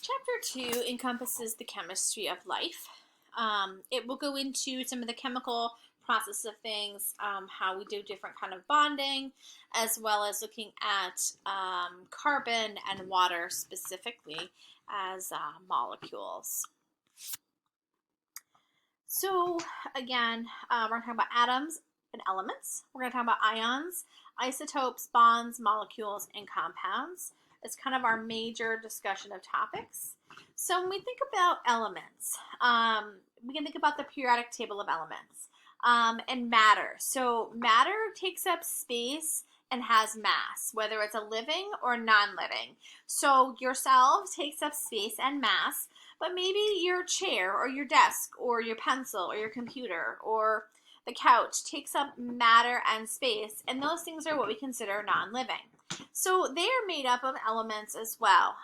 Chapter 2 encompasses the chemistry of life. It will go into some of the chemical process of things, how we do different kind of bonding, as well as looking at carbon and water specifically as molecules. So again, we're going to talk about atoms and elements. We're going to talk about ions, isotopes, bonds, molecules, and compounds. It's kind of our major discussion of topics. So when we think about elements, we can think about the periodic table of elements and matter. So matter takes up space and has mass, whether it's a living or non-living. So your cell takes up space and mass, but maybe your chair or your desk or your pencil or your computer or the couch takes up matter and space, and those things are what we consider non-living. So they are made up of elements as well.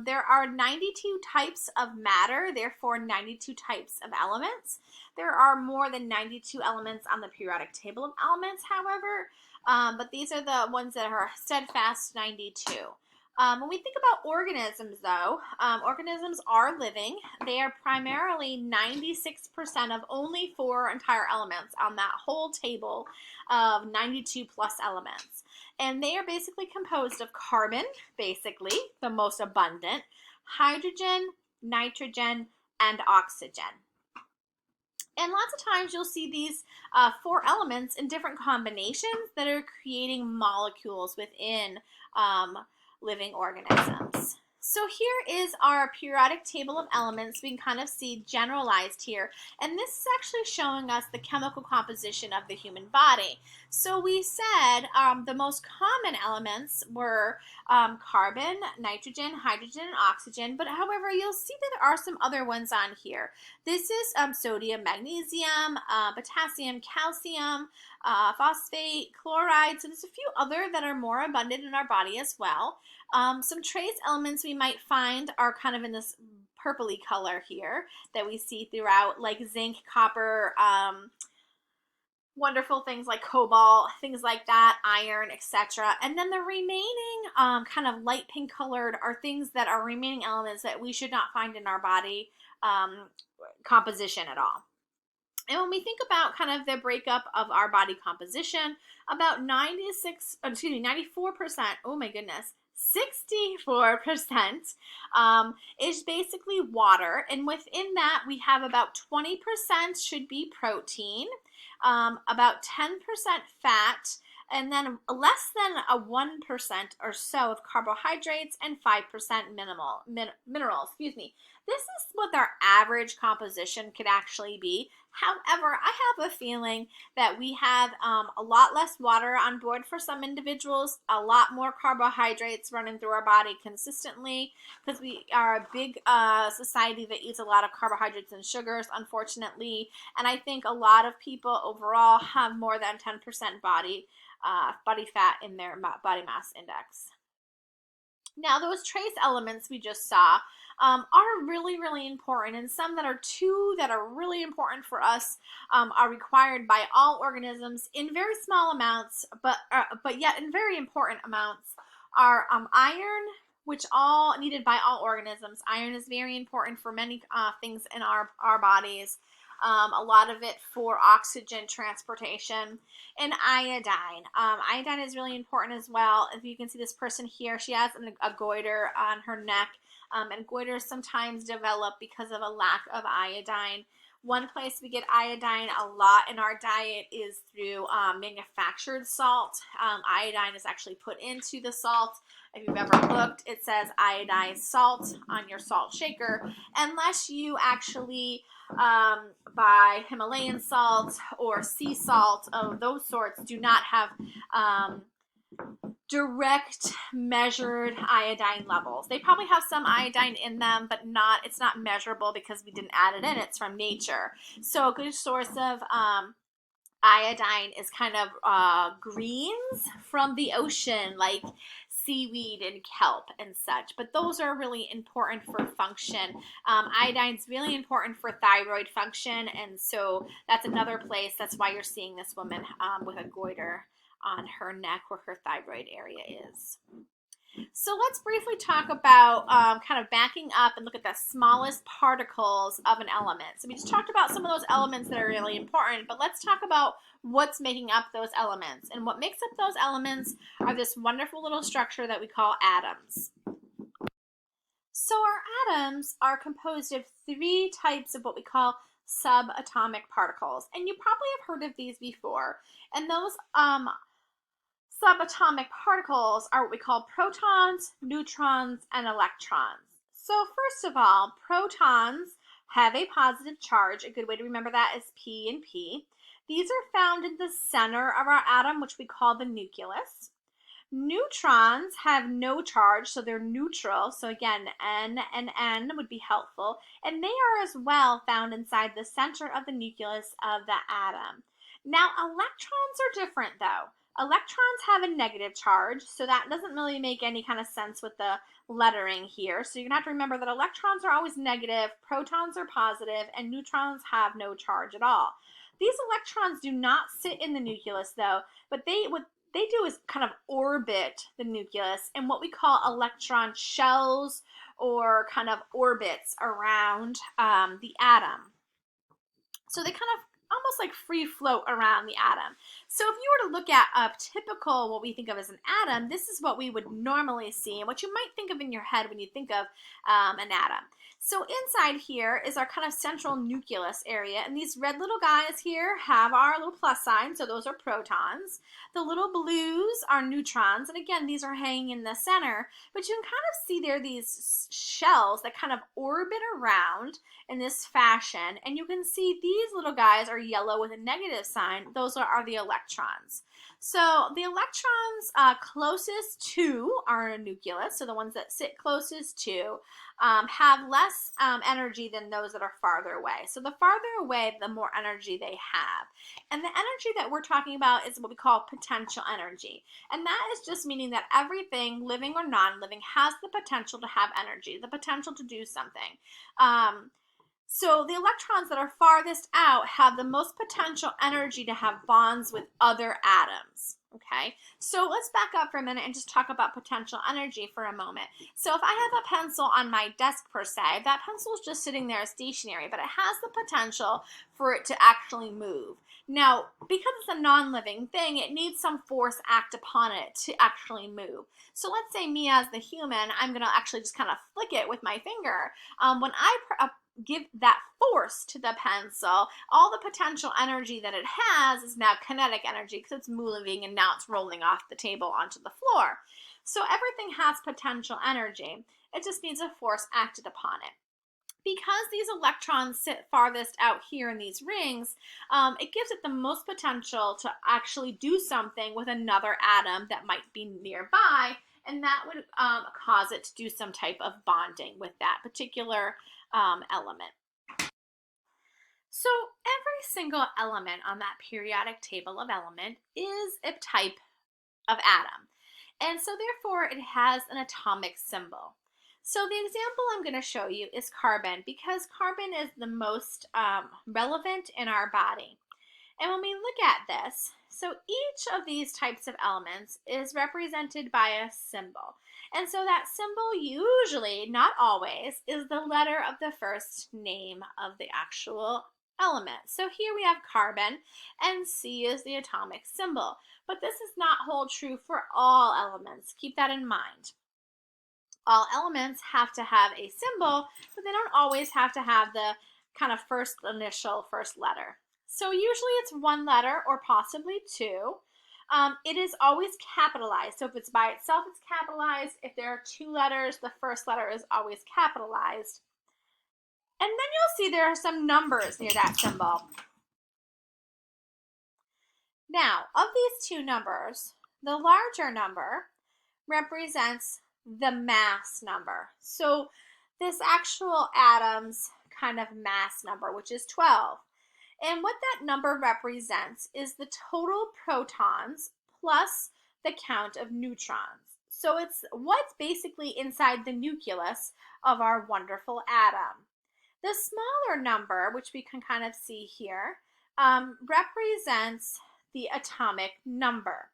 There are 92 types of matter, therefore 92 types of elements. There are more than 92 elements on the periodic table of elements, however, but these are the ones that are steadfast 92. When we think about organisms, though, organisms are living. They are primarily 96% of only 4 entire elements on that whole table of 92 plus elements. And they are basically composed of carbon, basically, the most abundant, hydrogen, nitrogen, and oxygen. And lots of times you'll see these 4 elements in different combinations that are creating molecules within living organisms. So here is our periodic table of elements. We can kind of see generalized here. And this is actually showing us the chemical composition of the human body. So we said the most common elements were carbon, nitrogen, hydrogen, and oxygen. But however, you'll see that there are some other ones on here. This is sodium, magnesium, potassium, calcium, phosphate, chloride. So there's a few other that are more abundant in our body as well. Some trace elements we might find are kind of in this purpley color here that we see throughout, like zinc, copper, wonderful things like cobalt, things like that, iron, etc. And then the remaining kind of light pink colored are things that are remaining elements that we should not find in our body composition at all. And when we think about kind of the breakup of our body composition, about 94%, oh my goodness, 64% is basically water. And within that, we have about 20% should be protein, about 10% fat, and then less than a 1% or so of carbohydrates and 5% minerals. This is what our average composition could actually be. However, I have a feeling that we have a lot less water on board for some individuals, a lot more carbohydrates running through our body consistently, because we are a big society that eats a lot of carbohydrates and sugars, unfortunately. And I think a lot of people overall have more than 10% body fat in their body mass index. Now, those trace elements we just saw are really, really important, and some that are really important for us are required by all organisms in very small amounts, but yet in very important amounts are iron, which all needed by all organisms. Iron is very important for many things in our bodies. A lot of it for oxygen transportation, and iodine. Iodine is really important as well. If you can see this person here, she has a goiter on her neck, and goiters sometimes develop because of a lack of iodine. One place we get iodine a lot in our diet is through manufactured salt. Iodine is actually put into the salt. If you've ever looked, it says iodized salt on your salt shaker, unless you actually buy Himalayan salt or sea salt. Of those sorts do not have direct measured iodine levels. They probably have some iodine in them, but it's not measurable because we didn't add it in. It's from nature. So a good source of iodine is kind of greens from the ocean, like seaweed and kelp and such, but those are really important for function. Iodine is really important for thyroid function, and so that's another place. That's why you're seeing this woman with a goiter on her neck where her thyroid area is. So let's briefly talk about kind of backing up and look at the smallest particles of an element. So we just talked about some of those elements that are really important, but let's talk about what's making up those elements. And what makes up those elements are this wonderful little structure that we call atoms. So our atoms are composed of three types of what we call subatomic particles. And you probably have heard of these before. And those subatomic particles are what we call protons, neutrons, and electrons. So first of all, protons have a positive charge. A good way to remember that is P and P. These are found in the center of our atom, which we call the nucleus. Neutrons have no charge, so they're neutral. So again, N and N would be helpful. And they are as well found inside the center of the nucleus of the atom. Now, electrons are different though. Electrons have a negative charge, so that doesn't really make any kind of sense with the lettering here. So you're going to have to remember that electrons are always negative, protons are positive, and neutrons have no charge at all. These electrons do not sit in the nucleus though, but what they do is kind of orbit the nucleus in what we call electron shells or kind of orbits around the atom. So they kind of almost like free float around the atom. So if you were to look at a typical, what we think of as an atom, this is what we would normally see and what you might think of in your head when you think of an atom. So inside here is our kind of central nucleus area, and these red little guys here have our little plus sign, so those are protons. The little blues are neutrons, and again, these are hanging in the center, but you can kind of see there these shells that kind of orbit around in this fashion, and you can see these little guys are yellow with a negative sign. Those are the electrons. So the electrons closest to our nucleus, so the ones that sit closest to, have less energy than those that are farther away. So the farther away, the more energy they have. And the energy that we're talking about is what we call potential energy. And that is just meaning that everything, living or non-living, has the potential to have energy, the potential to do something. So the electrons that are farthest out have the most potential energy to have bonds with other atoms. Okay, so let's back up for a minute and just talk about potential energy for a moment. So if I have a pencil on my desk per se, that pencil is just sitting there stationary, but it has the potential for it to actually move. Now, because it's a non-living thing, it needs some force act upon it to actually move. So let's say me as the human, I'm going to actually just kind of flick it with my finger. When I give that force to the pencil, all the potential energy that it has is now kinetic energy because it's moving and now it's rolling off the table onto the floor. So everything has potential energy. It just needs a force acted upon it. Because these electrons sit farthest out here in these rings, it gives it the most potential to actually do something with another atom that might be nearby, and that would cause it to do some type of bonding with that particular element. So every single element on that periodic table of element is a type of atom. And so therefore it has an atomic symbol. So the example I'm going to show you is carbon, because carbon is the most relevant in our body. And when we look at this, so each of these types of elements is represented by a symbol. And so that symbol usually, not always, is the letter of the first name of the actual element. So here we have carbon, and C is the atomic symbol. But this does not hold true for all elements. Keep that in mind. All elements have to have a symbol, but they don't always have to have the kind of first letter. So usually it's one letter or possibly two. It is always capitalized. So if it's by itself, it's capitalized. If there are two letters, the first letter is always capitalized. And then you'll see there are some numbers near that symbol. Now, of these two numbers, the larger number represents the mass number. So this actual atom's kind of mass number, which is 12. And what that number represents is the total protons plus the count of neutrons. So it's what's basically inside the nucleus of our wonderful atom. The smaller number, which we can kind of see here, represents the atomic number.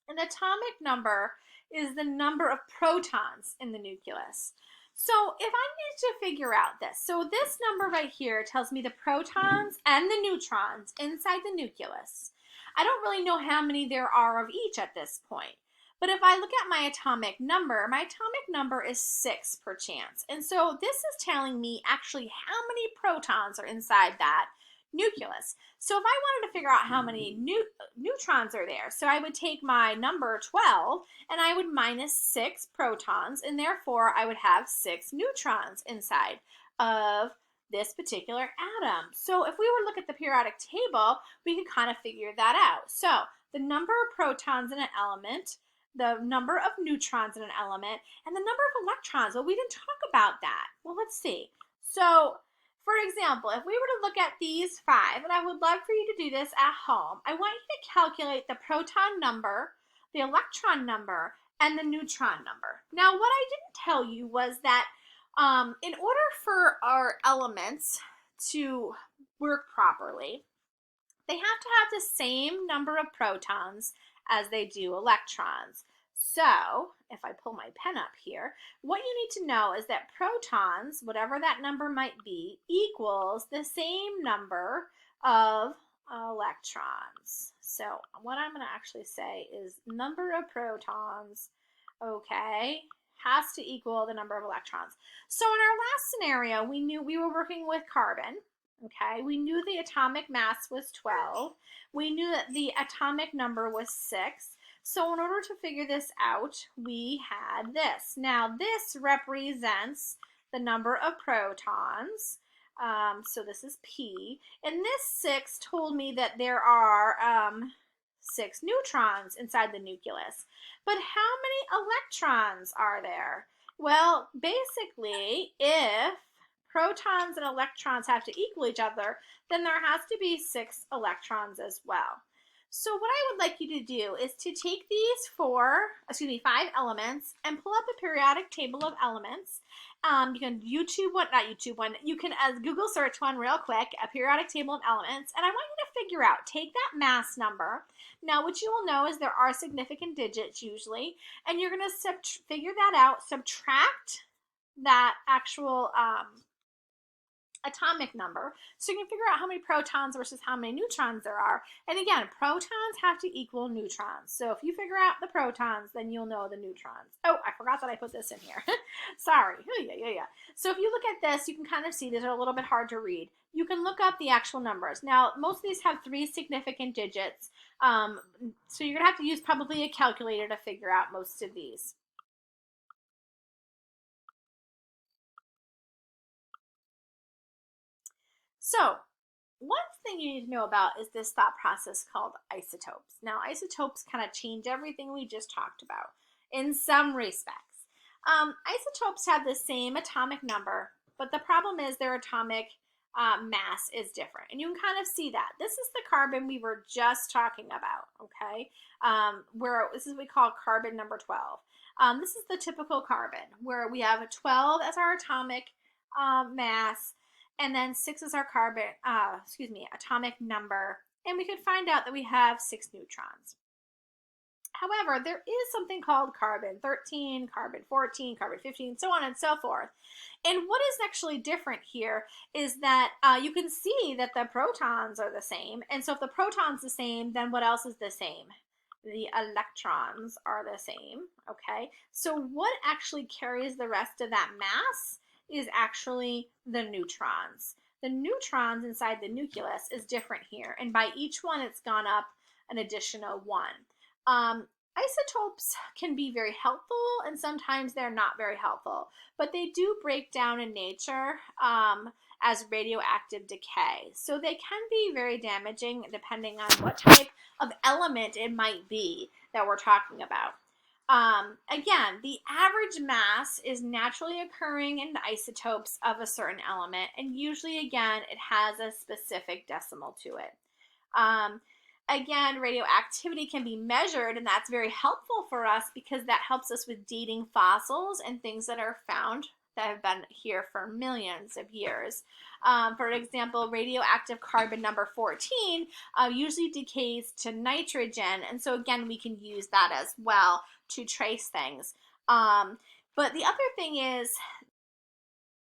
An atomic number is the number of protons in the nucleus. So if I need to figure out this, so this number right here tells me the protons and the neutrons inside the nucleus. I don't really know how many there are of each at this point. But if I look at my atomic number is 6 per chance. And so this is telling me actually how many protons are inside that nucleus. So if I wanted to figure out how many neutrons are there, so I would take my number 12 and I would minus 6 protons, and therefore I would have 6 neutrons inside of this particular atom. So if we were to look at the periodic table, we could kind of figure that out. So the number of protons in an element, the number of neutrons in an element, and the number of electrons. Well, we didn't talk about that. Well, let's see. So for example, if we were to look at these 5, and I would love for you to do this at home, I want you to calculate the proton number, the electron number, and the neutron number. Now, what I didn't tell you was that in order for our elements to work properly, they have to have the same number of protons as they do electrons. So, if I pull my pen up here, what you need to know is that protons, whatever that number might be, equals the same number of electrons. So, what I'm going to actually say is number of protons, okay, has to equal the number of electrons. So, in our last scenario, we knew we were working with carbon. Okay, we knew the atomic mass was 12. We knew that the atomic number was 6. So in order to figure this out, we had this. Now this represents the number of protons. So this is P. And this 6 told me that there are 6 neutrons inside the nucleus. But how many electrons are there? Well, basically, if protons and electrons have to equal each other, then there has to be 6 electrons as well. So what I would like you to do is to take these 5 elements and pull up a periodic table of elements. You can you can Google search one real quick, a periodic table of elements, and I want you to figure out, take that mass number. Now what you will know is there are significant digits usually, and you're going to figure that out, subtract that actual atomic number, so you can figure out how many protons versus how many neutrons there are. And again, protons have to equal neutrons. So if you figure out the protons, then you'll know the neutrons. Oh, I forgot that I put this in here. Sorry. Yeah. So if you look at this, you can kind of see these are a little bit hard to read. You can look up the actual numbers. Now, most of these have 3 significant digits, so you're going to have to use probably a calculator to figure out most of these. So, one thing you need to know about is this thought process called isotopes. Now, isotopes kind of change everything we just talked about in some respects. Isotopes have the same atomic number, but the problem is their atomic mass is different. And you can kind of see that. This is the carbon we were just talking about, okay? This is what we call carbon number 12. This is the typical carbon, where we have a 12 as our atomic mass, and then 6 is our atomic number, and we could find out that we have 6 neutrons. However, there is something called carbon 13, carbon 14, carbon 15, so on and so forth. And what is actually different here is that you can see that the protons are the same, and so if the proton's the same, then what else is the same? The electrons are the same, okay? So what actually carries the rest of that mass is actually the neutrons. The neutrons inside the nucleus is different here, and by each one it's gone up an additional 1. Isotopes can be very helpful, and sometimes they're not very helpful, but they do break down in nature as radioactive decay. So they can be very damaging depending on what type of element it might be that we're talking about. Again, the average mass is naturally occurring in isotopes of a certain element, and usually, again, it has a specific decimal to it. Again, radioactivity can be measured, and that's very helpful for us because that helps us with dating fossils and things that are found that have been here for millions of years. For example, radioactive carbon number 14 usually decays to nitrogen, and so again, we can use that as well to trace things. But the other thing is